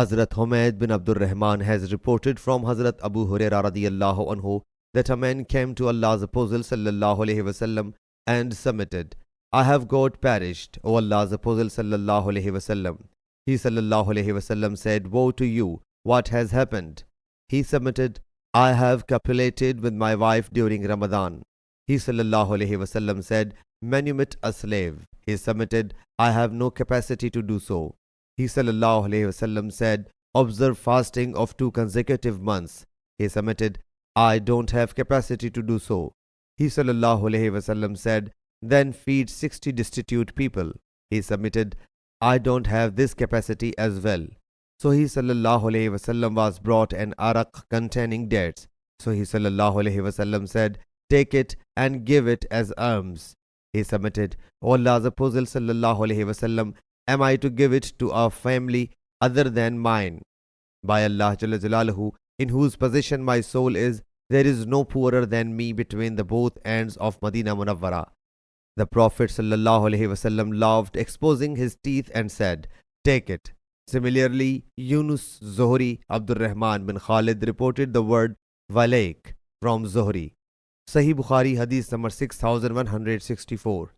Hazrat Humayd bin Abdul Rahman has reported from Hazrat Abu Hurairah radiyallahu anhu that a man came to Allah's Apostle sallallahu alaihi wasallam and submitted, I have got perished, O Allah's Apostle sallallahu alaihi wasallam. He sallallahu alaihi wasallam said, woe to you, what has happened? He submitted, I have copulated with my wife during Ramadan. He sallallahu alaihi wasallam said, manumit a slave. He submitted, I have no capacity to do so. He sallallahu alaihi wasallam said, observe fasting of 2 consecutive months. He submitted, I don't have capacity to do so. He sallallahu alaihi wasallam said, then feed 60 destitute people. He submitted, I don't have this capacity as well. So he sallallahu alaihi wasallam was brought an arak containing dates. So he sallallahu alaihi wasallam said, take it and give it as alms. He submitted, O Allah's Apostle sallallahu alaihi wasallam, am I to give it to a family other than mine? By Allah Jalla Jalaluhu, in whose possession my soul is, there is no poorer than me between the both ends of Madinah Munawwara. The Prophet sallallahu alaihi wasallam laughed, exposing his teeth, and said, take it. Similarly, Yunus Zuhri Abdul Rahman bin Khalid reported the word walaik from Zuhri. Sahih Bukhari Hadith number 6164.